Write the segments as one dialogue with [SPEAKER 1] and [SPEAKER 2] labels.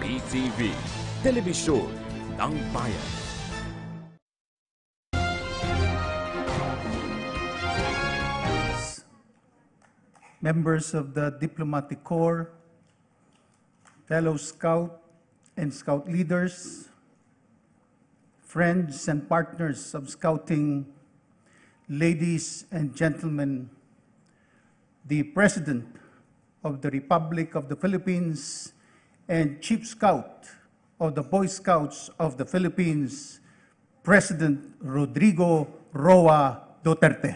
[SPEAKER 1] PTV, Telebisyon ng Bayan.
[SPEAKER 2] Members of the Diplomatic Corps, fellow Scout and Scout leaders, friends and partners of Scouting, ladies and gentlemen, the President of the Republic of the Philippines and Chief Scout of the Boy Scouts of the Philippines, President Rodrigo Roa Duterte.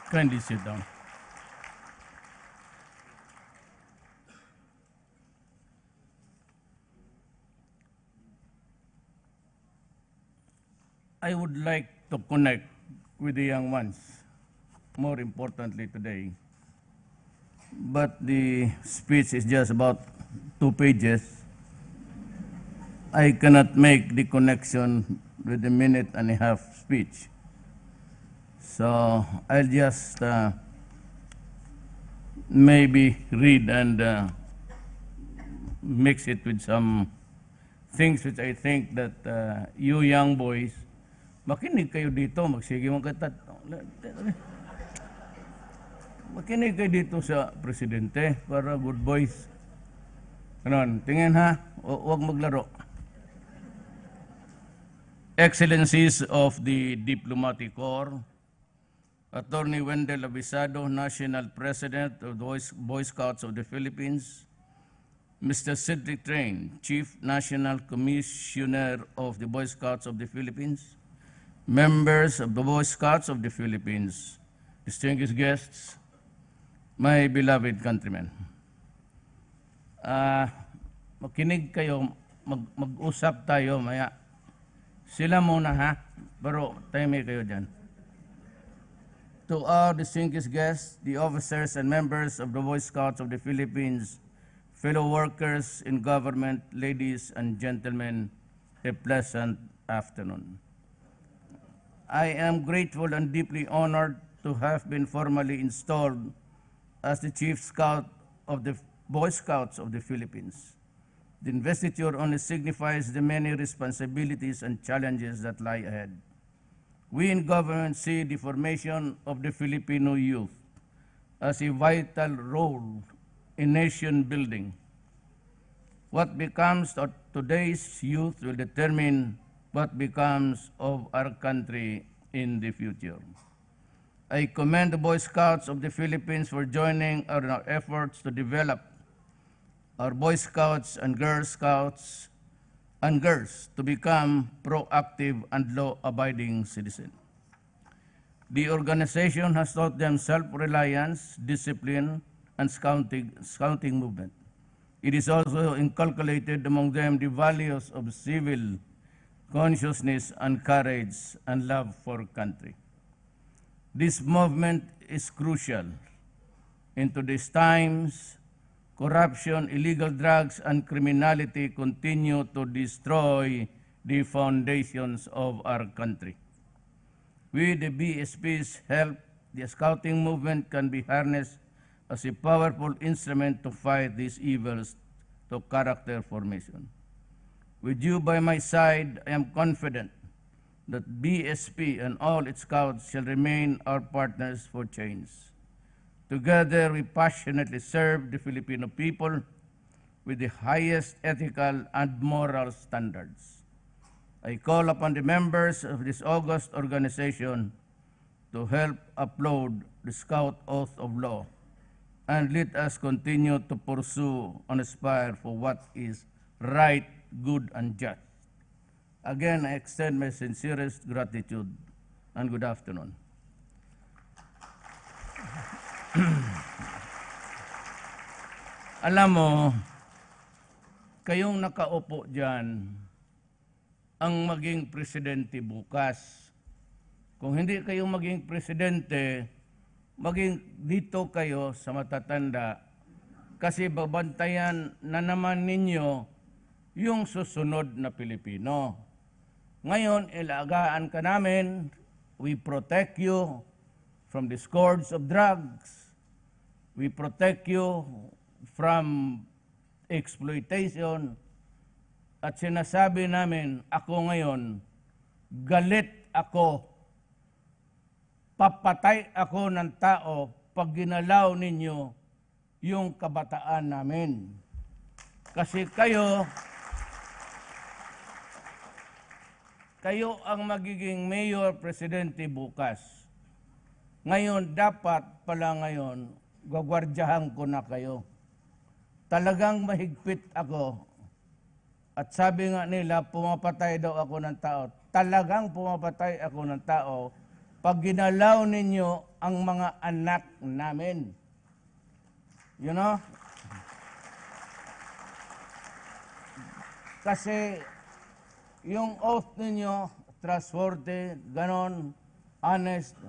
[SPEAKER 3] Kindly sit down. I would like to connect with the young ones, more importantly today. But the speech is just about 2 pages. I cannot make the connection with the 1.5-minute speech. So I'll just maybe read and mix it with some things which I think that you young boys, makinig kayo dito, magsige mong katat. Makinig kayo dito sa presidente para good boys. Ganon, tingin ha, huwag maglaro. Excellencies of the Diplomatic Corps, Attorney Wendell Avisado, National President of the Boy Scouts of the Philippines, Mr. Cedric Train, Chief National Commissioner of the Boy Scouts of the Philippines, members of the Boy Scouts of the Philippines, distinguished guests, my beloved countrymen. Makinig kayo, mag-usap tayo maya. Sila muna ha, pero time kayo dyan. To our distinguished guests, the officers and members of the Boy Scouts of the Philippines, fellow workers in government, ladies and gentlemen, a pleasant afternoon. I am grateful and deeply honored to have been formally installed as the Chief Scout of the Boy Scouts of the Philippines. The investiture only signifies the many responsibilities and challenges that lie ahead. We in government see the formation of the Filipino youth as a vital role in nation building. What becomes of today's youth will determine what becomes of our country in the future. I commend the Boy Scouts of the Philippines for joining our efforts to develop our Boy Scouts and Girl Scouts and girls to become proactive and law-abiding citizens. The organization has taught them self-reliance, discipline, and scouting movement. It is also inculcated among them the values of civil consciousness and courage and love for country. This movement is crucial. In today's times, corruption, illegal drugs, and criminality continue to destroy the foundations of our country. With the BSP's help, the scouting movement can be harnessed as a powerful instrument to fight these evils to character formation. With you by my side, I am confident that BSP and all its scouts shall remain our partners for change. Together, we passionately serve the Filipino people with the highest ethical and moral standards. I call upon the members of this august organization to help uphold the Scout Oath of Law and let us continue to pursue and aspire for what is right, good, and just. Again, I extend my sincerest gratitude and good afternoon. Alam mo, kayong nakaupo dyan, ang maging presidente bukas. Kung hindi kayo maging presidente, maging dito kayo sa matatanda kasi babantayan na naman ninyo yung susunod na Pilipino. Ngayon, ilagaan ka namin, we protect you from the scourge of drugs. We protect you from exploitation. At sinasabi namin, ako ngayon, galit ako, papatay ako ng tao pag ginalaw ninyo yung kabataan namin. Kasi kayo ang magiging mayor, presidente bukas. Ngayon, dapat pala ngayon, gagwardyahan ko na kayo. Talagang mahigpit ako. At sabi nga nila, pumapatay daw ako ng tao. Talagang pumapatay ako ng tao pag ginalaw ninyo ang mga anak namin. You know? Kasi yung oath ninyo, trustworthy, ganon, honest,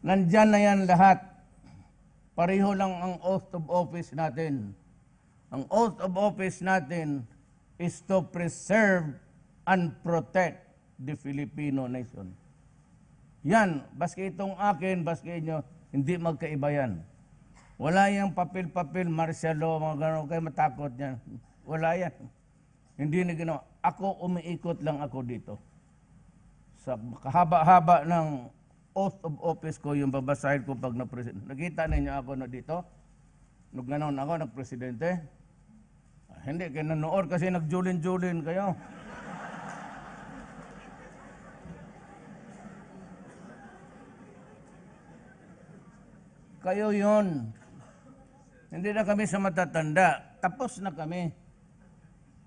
[SPEAKER 3] nandyan na yan lahat. Pareho lang ang oath of office natin. Ang oath of office natin is to preserve and protect the Filipino nation. Yan, baski itong akin, baski inyo, hindi magkaiba yan. Wala yung papel-papel, martial law, mga gano'n, kayo matakot yan. Wala yan. Hindi na ginawa. Ako, umiikot lang ako dito. Sa kahaba-haba ng oath of office ko, yung babasahin ko pag na-president. Nakita ninyo ako na dito? Nung gano'n ako, nag-presidente? Hindi, kayo nanood kasi nagjulin-julin kayo. Kayo yon. Hindi na kami sa matatanda. Tapos na kami.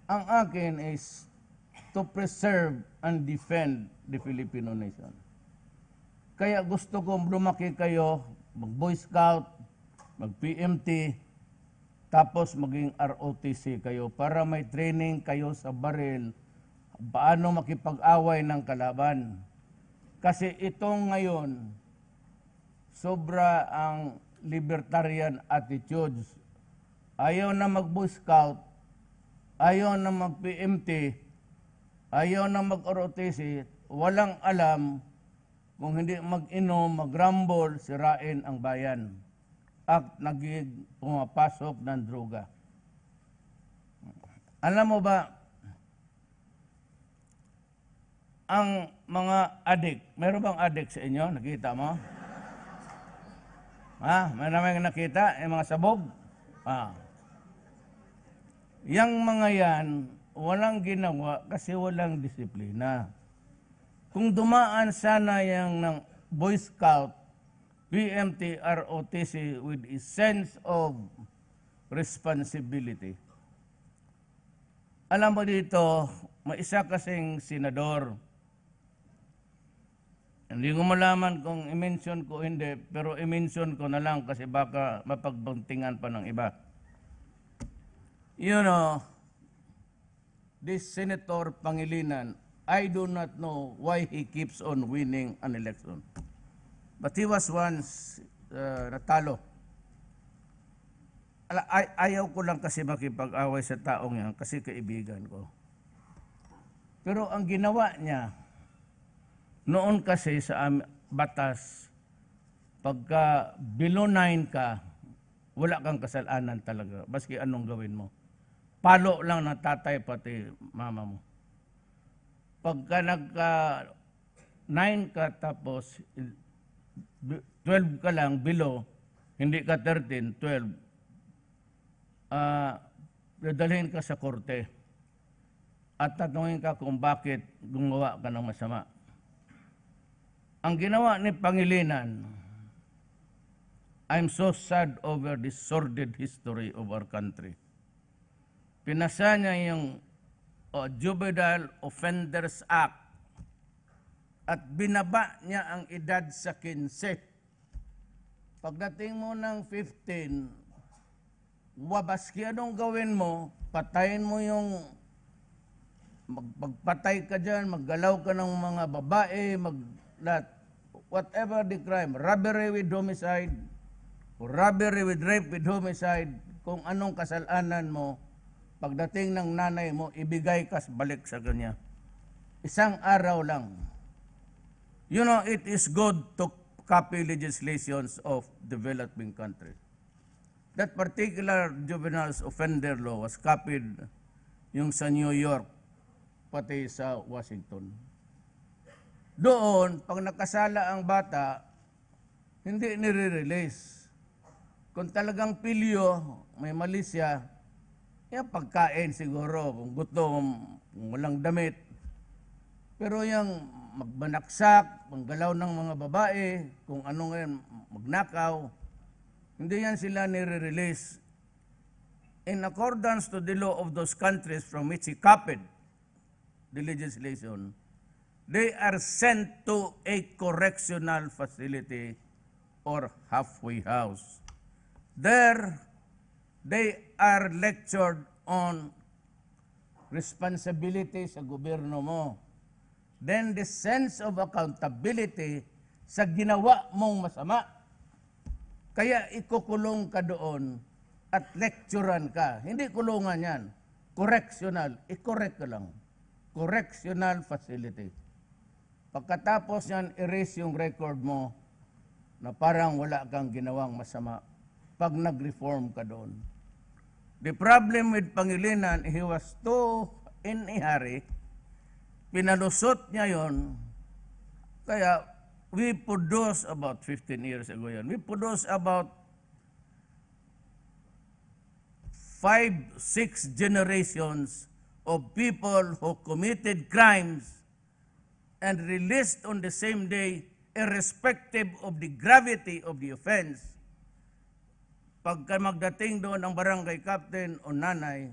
[SPEAKER 3] Ang akin is to preserve and defend the Filipino nation. Kaya gusto kong lumaki kayo, mag-Boy Scout, mag-PMT, tapos maging ROTC kayo para may training kayo sa baril, paano makipag-away ng kalaban. Kasi itong ngayon, sobra ang libertarian attitudes. Ayaw na mag-Boy Scout, ayaw na mag-PMT, ayaw na mag-ROTC, walang alam kung hindi mag-inom, mag-rumble, sirain ang bayan. At naging pumapasok ng droga. Alam mo ba, ang mga adik, meron bang adik sa inyo? Nakita mo? May naman nakita, yung mga sabog? Yang mga yan, walang ginawa kasi walang disiplina. Kung dumaan sana yung ng Boy Scout, PMT, ROTC with a sense of responsibility. Alam mo dito, may isa kasing senador. Hindi ko malaman kung i-mention ko hindi, pero i-mention ko na lang kasi baka mapagbuntingan pa ng iba. You know, this Senator Pangilinan, I do not know why he keeps on winning an election. But he was once natalo. Ayaw ko lang kasi makipag-away sa taong yan kasi kaibigan ko. Pero ang ginawa niya, noon kasi sa batas, pagka below 9 ka, wala kang kasalanan talaga, baski anong gawin mo. Palo lang ng tatay pati mama mo. Pagka nagka 9 ka tapos 12 ka lang below, hindi ka 13, 12, dadalhin ka sa korte at tatanungin ka kung bakit gumawa ka ng masama. Ang ginawa ni Pangilinan, I'm so sad over the sordid history of our country. Pinasa niya yung Juvenile Offenders Act at binaba niya ang edad sa 15. Pagdating mo ng 15, wabaski anong gawin mo, patayin mo yung, magpatay ka dyan, maggalaw ka ng mga babae, whatever the crime, robbery with homicide, or robbery with rape with homicide, kung anong kasalanan mo, pagdating ng nanay mo, ibigay ka balik sa kanya. Isang araw lang. You know, it is good to copy legislations of developing countries. That particular juvenile offender law was copied yung sa New York, pati sa Washington. Doon, pag nakasala ang bata, hindi nire-release. Kung talagang pilyo, may mali siya, yung pagkain siguro, kung gutom, kung walang damit. Pero yung magbanaksak, panggalaw ng mga babae, kung ano ngayon, magnakaw, hindi yan sila nire-release. In accordance to the law of those countries from which he copied the legislation, they are sent to a correctional facility or halfway house. There, they are lectured on responsibility sa gobyerno mo. Then the sense of accountability sa ginawa mong masama. Kaya ikukulong ka doon at lecturean ka. Hindi kulungan yan. Correctional. I-correct ka lang. Correctional facility. Pagkatapos yan, erase yung record mo na parang wala kang ginawang masama pag nag-reform ka doon. The problem with Pangilinan, he was too in a hurry. Pinalusot niya yon. Kaya we produced about 15 years ago yan. We produced about 5-6 generations of people who committed crimes and released on the same day, irrespective of the gravity of the offense. Pagka magdating doon ang barangay captain o nanay,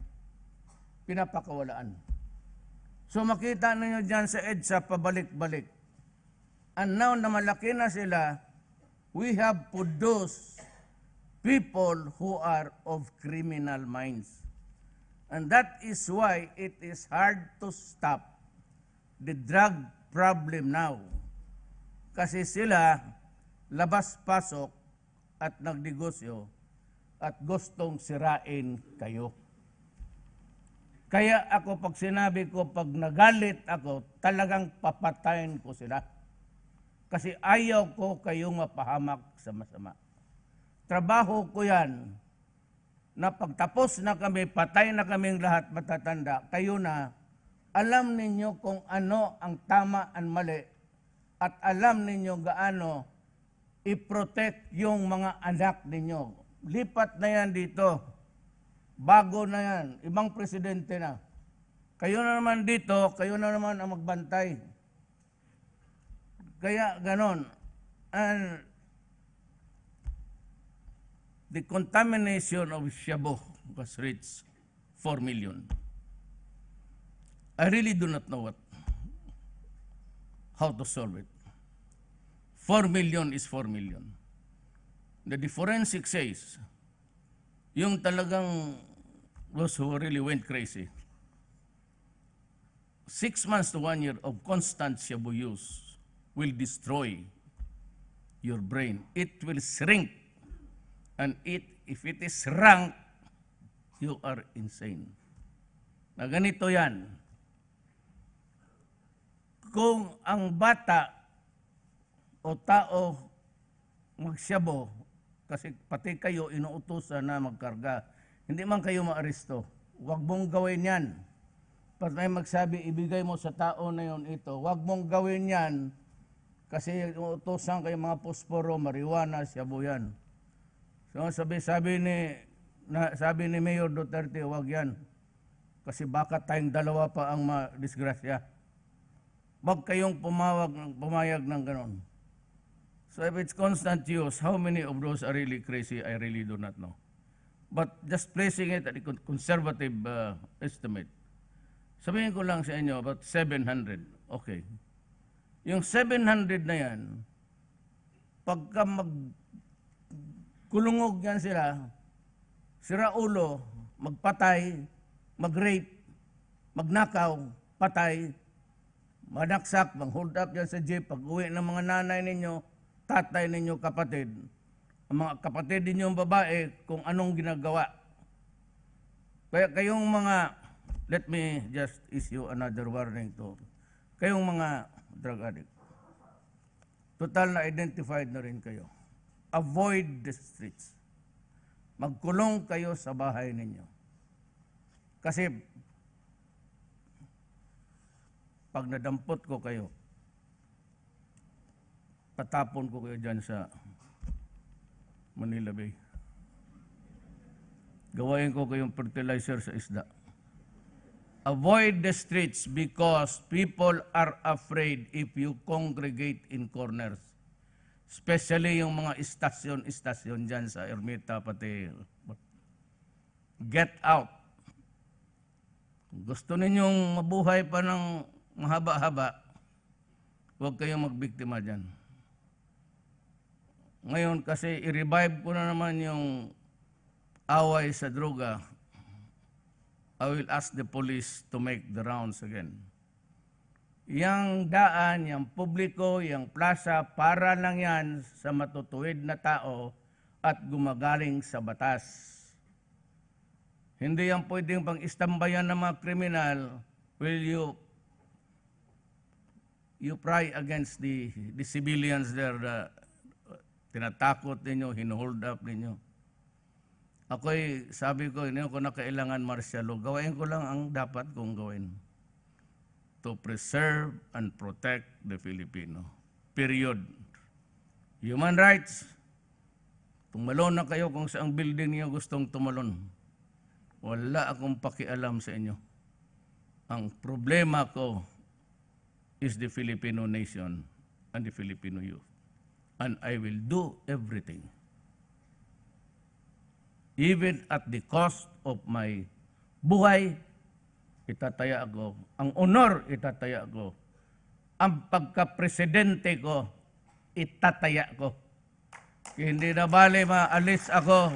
[SPEAKER 3] pinapakawalaan. So makita ninyo dyan sa EDSA, pabalik-balik. And now na malaki na sila, we have produced people who are of criminal minds. And that is why it is hard to stop the drug problem now. Kasi sila labas-pasok at nagnegosyo at gustong sirain kayo. Kaya ako pag sinabi ko, pag nagalit ako, talagang papatayin ko sila. Kasi ayaw ko kayong mapahamak sa masama. Trabaho ko yan, na pagtapos na kami, patay na kaming lahat matatanda, kayo na, alam ninyo kung ano ang tama at mali, at alam ninyo gaano i-protect yung mga anak ninyo. Lipat na yan dito. Bago na yan, ibang presidente na. Kayo na naman dito, kayo na naman ang magbantay. Kaya ganon. And the contamination of Shabu was reached 4 million. I really do not know how to solve it. 4 million is 4 million. The forensic says, yung talagang those who really went crazy, 6 months to 1 year of constant shabu use will destroy your brain. It will shrink. And if it is shrunk, you are insane. Na ganito yan. Kung ang bata o tao magsyabu, kasi pati kayo inuutosan na magkarga, hindi man kayo maaresto, huwag mong gawin yan. Pag may magsabi, ibigay mo sa tao na yon ito, huwag mong gawin yan, kasi inuutosan kayo mga posporo, marijuana, syabu yan. So sabi ni Mayor Duterte, huwag yan, kasi baka tayong dalawa pa ang madisgrasya. Huwag kayong pumayag ng ganon. So if it's constant use, how many of those are really crazy, I really do not know. But just placing it at a conservative estimate, sabihin ko lang sa inyo, about 700. Okay. Yung 700 na yan, pagka kulungog yan sila, sira ulo, magpatay, mag-rape, magnakaw, patay, manaksak, mang-hold up yan sa jeep, pag-uwi ng mga nanay ninyo, tatay ninyo, kapatid, ang mga kapatid ninyong babae, kung anong ginagawa. Kaya kayong mga, let me just issue another warning to, kayong mga drug addict. Total na identified na rin kayo. Avoid the streets. Magkulong kayo sa bahay ninyo. Kasi pag nadampot ko kayo, patapon ko kayo dyan sa Manila Bay. Gawain ko kayong fertilizer sa isda. Avoid the streets because people are afraid if you congregate in corners. Especially yung mga istasyon dyan sa Ermita, pati. Get out. Kung gusto ninyong mabuhay pa ng mahaba-haba, huwag kayong magbiktima dyan. Ngayon kasi i-revive ko na naman yung away sa droga. I will ask the police to make the rounds again. Yang daan, yang publiko, yang plaza, para lang yan sa matutuwid na tao at gumagaling sa batas. Hindi yan pwedeng pang-istambayan ng mga kriminal. Will you pry against the civilians there, tinatakot ninyo, hinuhold up ninyo. Ako'y sabi ko, hindi ko na kailangan martial law. Gawain ko lang ang dapat kong gawin. To preserve and protect the Filipino. Period. Human rights. Tumalon na kayo kung saang building niyo gustong tumalon. Wala akong pakialam sa inyo. Ang problema ko is the Filipino nation and the Filipino youth. And I will do everything. Even at the cost of my buhay, itataya ko. Ang honor, itataya ko. Ang pagka-presidente ko, itataya ko. Hindi na bale maalis ako.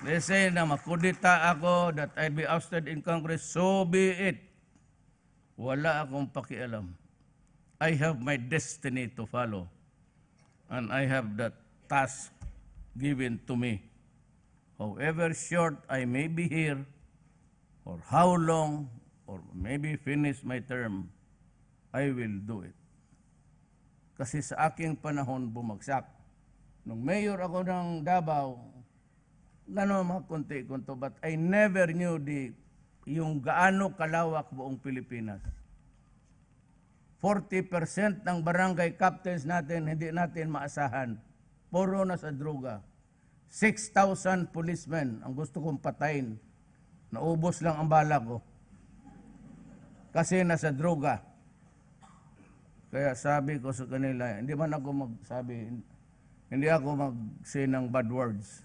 [SPEAKER 3] They say na makudita ako, that I'd be ousted in Congress, so be it. Wala akong pakialam. I have my destiny to follow. And I have that task given to me. However short I may be here, or how long, or maybe finish my term, I will do it. Kasi sa aking panahon bumagsak. Nung mayor ako ng Davao, gano'n mga konti-konto, but I never knew yung gaano kalawak buong Pilipinas. 40% ng barangay captains natin, hindi natin maasahan. Puro na sa droga. 6,000 policemen ang gusto kong patayin. Naubos lang ang bala ko. Kasi nasa droga. Kaya sabi ko sa kanila, hindi man ako magsabi, hindi ako mag-say ng bad words.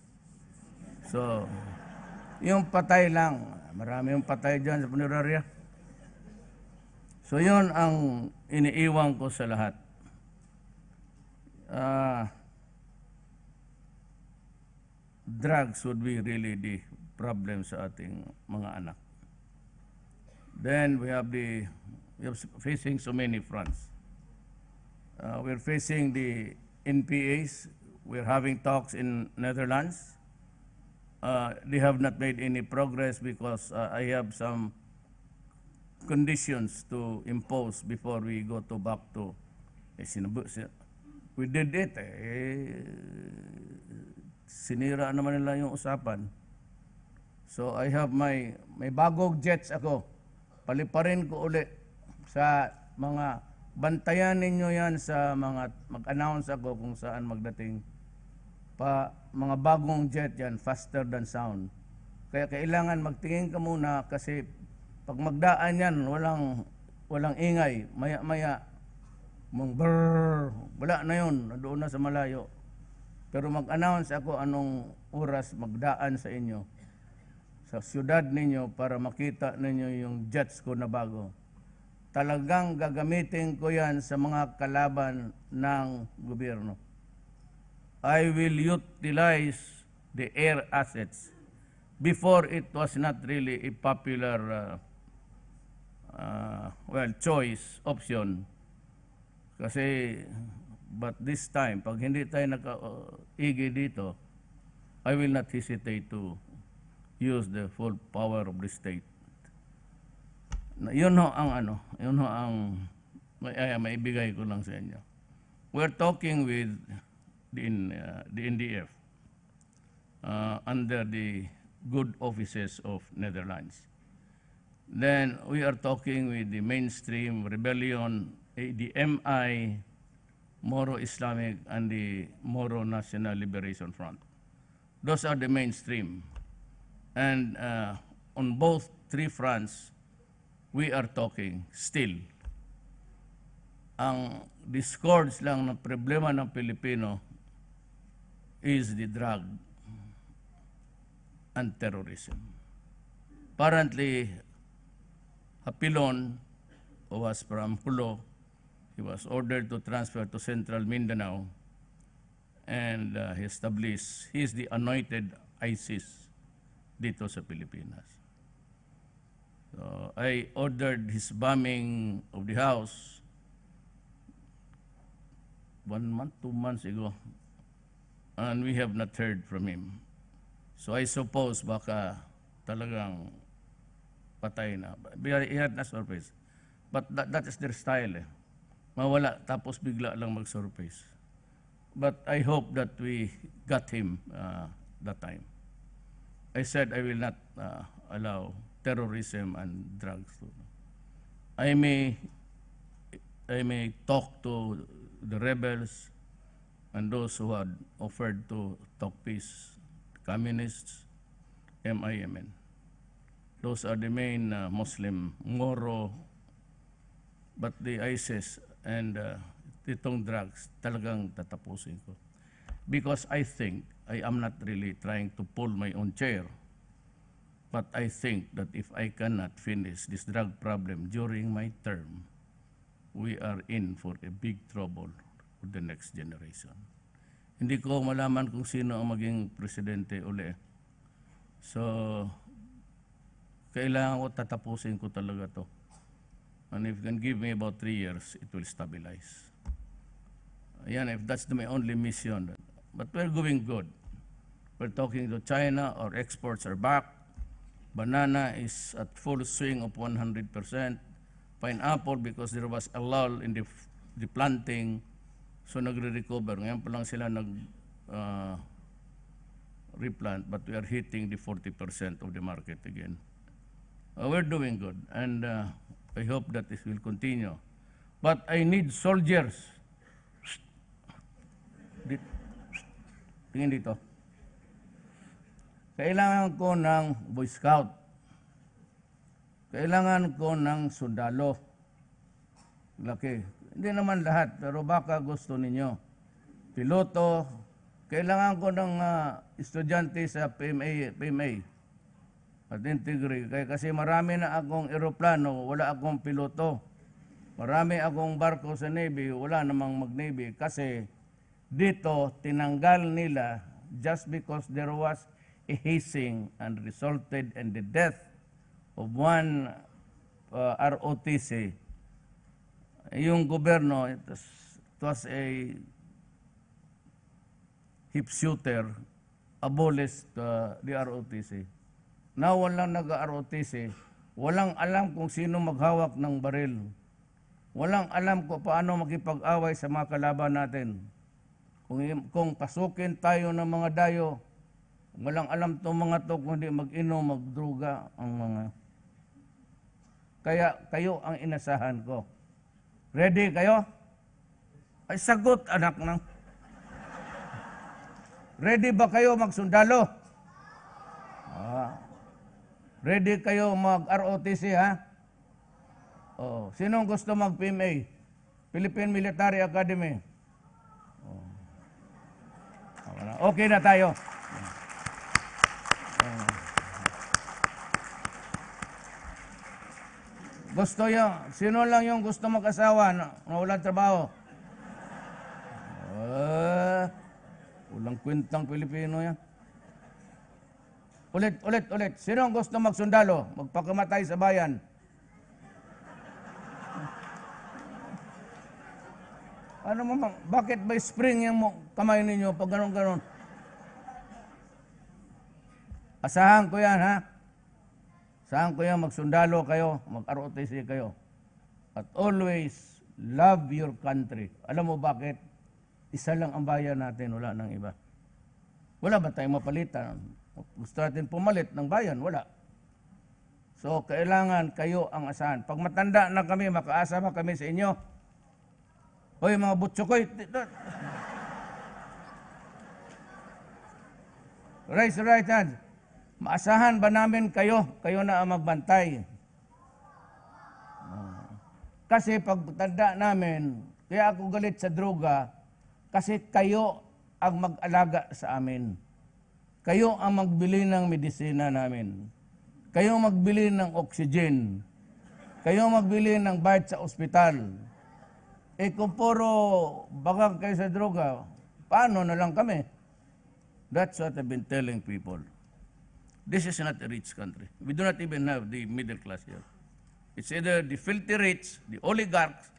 [SPEAKER 3] So, yung patay lang, marami yung patay dyan sa punerarya. So, yun ang iniiwan ko sa lahat. Drugs would be really the problem sa ating mga anak. Then we are facing so many fronts. We're facing the NPAs. We're having talks in Netherlands. They have not made any progress because I have some conditions to impose before we go back to we did it. Sinira naman nila yung usapan. So I have may bagong jets ako. Paliparin ko uli sa mga bantayan ninyo yan sa mga mag-announce ako kung saan magdating pa mga bagong jet yan, faster than sound. Kaya kailangan magtingin ka muna kasi pag magdaan yan, walang ingay. Maya-maya, wala na yun, doon na sa malayo. Pero mag-announce ako anong oras magdaan sa inyo, sa siyudad ninyo para makita ninyo yung jets ko na bago. Talagang gagamitin ko yan sa mga kalaban ng gobyerno. I will utilize the air assets. Before it was not really a popular choice, option. Kasi, but this time, pag hindi tayo naka-igi dito, I will not hesitate to use the full power of the state. Yun ho ang maibigay ko lang sa inyo. We're talking with the NDF under the good offices of Netherlands. Then we are talking with the mainstream rebellion, the MI, Moro Islamic, and the Moro National Liberation Front. Those are the mainstream. And on both three fronts, we are talking still. Ang discords lang ng problema ng Pilipino is the drug and terrorism. Apparently, Hapilon, who was from Hulo, he was ordered to transfer to Central Mindanao, and he is the anointed ISIS dito sa Pilipinas. So I ordered his bombing of the house 1 month, 2 months ago, and we have not heard from him. So I suppose baka talagang patay na. He had na surface. But that is their style eh. Mawala tapos bigla lang mag-surface. But I hope that we got him that time. I said I will not allow terrorism and drugs. I may talk to the rebels and those who had offered to talk peace, communists, MIMN. Those are the main Muslim, Moro, but the ISIS and itong drugs talagang tatapusin ko. Because I think I am not really trying to pull my own chair, but I think that if I cannot finish this drug problem during my term, we are in for a big trouble for the next generation. Hindi ko malaman kung sino ang maging presidente uli. So, kailangan ko tatapusin ko talaga to. And if you can give me about 3 years, it will stabilize. Ayan, if that's my only mission. But we're going good. We're talking to China, our exports are back. Banana is at full swing of 100%. Pineapple, because there was a lull in the planting, so nagre-recover. Ngayon pa lang sila replant, but we are hitting the 40% of the market again. We're doing good, and I hope that this will continue. But I need soldiers. Tingin dito. Kailangan ko ng Boy Scout. Kailangan ko ng sundalo. Laki. Hindi naman lahat, pero baka gusto ninyo. Piloto. Kailangan ko ng estudyante sa PMA. At Integri. Kasi marami na akong eroplano, wala akong piloto. Marami akong barko sa Navy, wala namang mag-Navy. Kasi dito, tinanggal nila just because there was a hazing and resulted in the death of one ROTC. Yung gobyerno, it was a hip shooter, abolished the ROTC. Now, walang nag-ROTC, walang alam kung sino maghawak ng baril. Walang alam kung paano makipag-away sa mga kalaban natin. Kung pasukin tayo ng mga dayo, walang alam itong mga to kung hindi mag-inom, magdruga ang mga. Kaya kayo ang inasahan ko. Ready kayo? Ay sagot anak ng. Ready ba kayo magsundalo? Ready kayo mag-ROTC ha? Oh, sinong gusto mag-PMA? Philippine Military Academy. Okay na tayo. Gusto yung, sino lang yung gusto mag-asawa na walang trabaho? Walang kwentang Pilipino yan. Ulit. Sino ang gusto magsundalo? Magpakamatay sa bayan? Ano mo, bakit ba spring yung kamay ninyo pag ganon-ganon? Asahan ko yan, ha? Asahan ko yan, magsundalo kayo, mag-ROTC kayo. At always Love your country. Alam mo bakit? Isa lang ang bayan natin, wala nang iba. Wala ba tayong mapalitan? Gusto natin pumalit ng bayan? Wala. So, kailangan kayo ang asahan. Pag matanda na kami, makaasa ba kami sa inyo? Hoy, mga butsukoy. Raise the right hand. Maasahan ba namin kayo? Kayo na ang magbantay. Kasi pag tanda namin, kaya ako galit sa droga, kasi kayo ang mag-alaga sa amin. Kayo ang magbili ng medisina namin. Kayo magbili ng oxygen. Kayo magbili ng bayad sa ospital. Eh kung puro bagag kayo sa droga, paano na lang kami? That's what I've been telling people. This is not a rich country. We do not even have the middle class here. It's either the filthy rich, the oligarchs,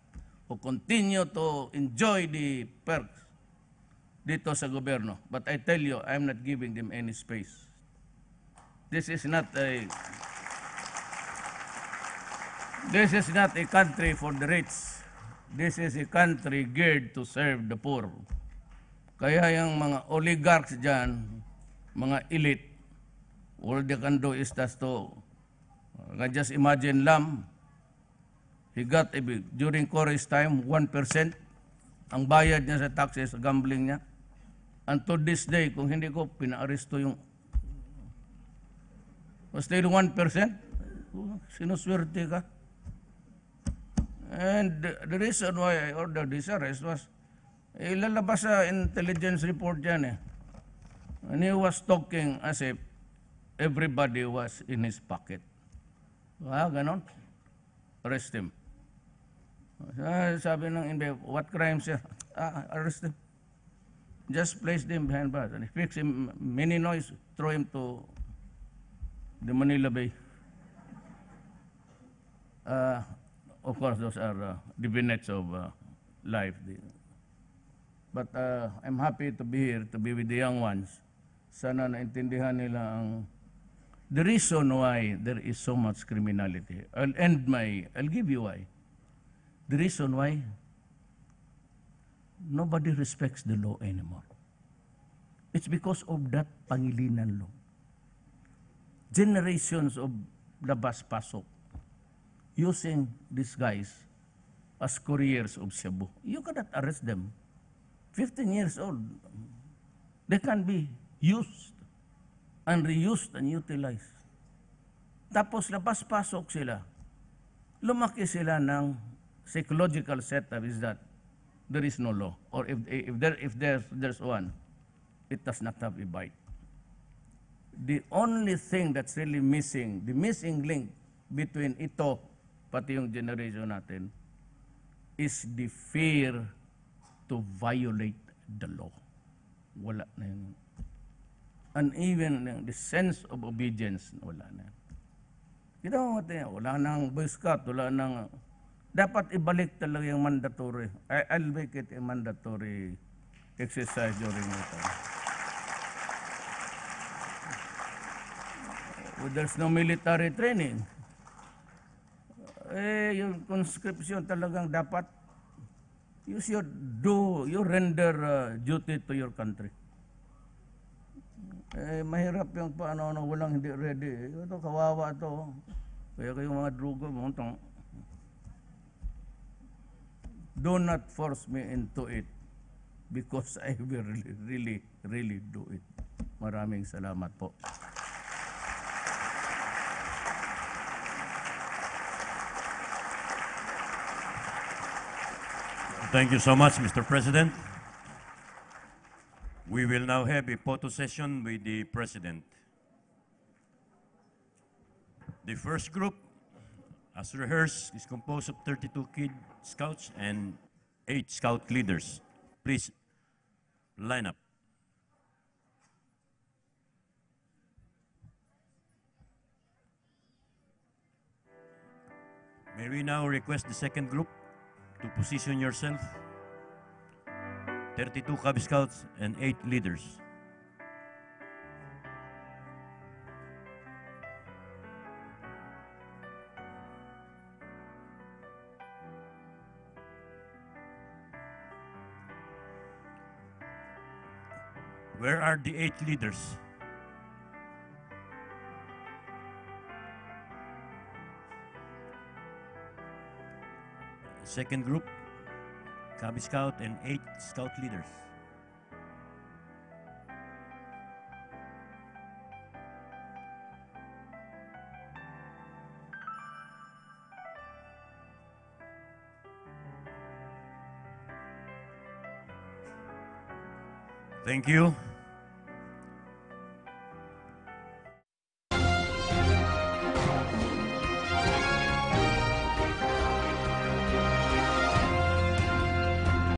[SPEAKER 3] who continue to enjoy the perks dito sa gobyerno. But I tell you, I'm not giving them any space. This is not a country for the rich. This is a country geared to serve the poor. Kaya yung mga oligarchs dyan, mga elite, all they can do is just to, I can just imagine Lam, he got during Cory's time, 1%, ang bayad niya sa taxes, sa gambling niya. And to this day, kung hindi ko pinaaresto yung, still 1%, sinuswerte ka. And the reason why I ordered this arrest was, ilalabas sa intelligence report yan eh. And he was talking as if everybody was in his pocket. Ganon. Arrest him. Sabi ng INBI, what crime sir? Arrest him. Just place him behind bars. And if he makes him many noise, throw him to the Manila Bay. Of course, those are the vignettes of life. But I'm happy to be here, to be with the young ones. Sana naintindihan nila ang the reason why there is so much criminality. I'll give you why. The reason why nobody respects the law anymore. It's because of that Pangilinan law. Generations of labas-pasok using these guys as couriers of Cebu. You cannot arrest them. 15 years old. They can be used and reused and utilized. Tapos labas-pasok sila. Lumaki sila ng psychological setup is that there is no law. Or if there's one, it does not have a bite. The only thing that's really missing, the missing link between ito, pati yung generation natin, is the fear to violate the law. Wala na yun. And even the sense of obedience, wala na. Kita mo natin, wala nang Boy Scout, wala nang, dapat ibalik talaga yung mandatory. I'll make it a mandatory exercise during my time. There's no military training. Yung conscription talagang dapat, you render duty to your country. Mahirap yung paano walang hindi ready. Ito, kawawa ito. Kaya kayong mga drugo, do not force me into it because I will really do it. Maraming salamat po.
[SPEAKER 4] Thank you so much, Mr. President. We will now have a photo session with the President. The first group, as rehearsed, is composed of 32 Kid Scouts and 8 Scout leaders. Please line up. May we now request the second group to position yourself. 32 Cub Scouts and 8 leaders. Where are the 8 leaders? Second group, Cub Scout and 8 Scout leaders. Thank you.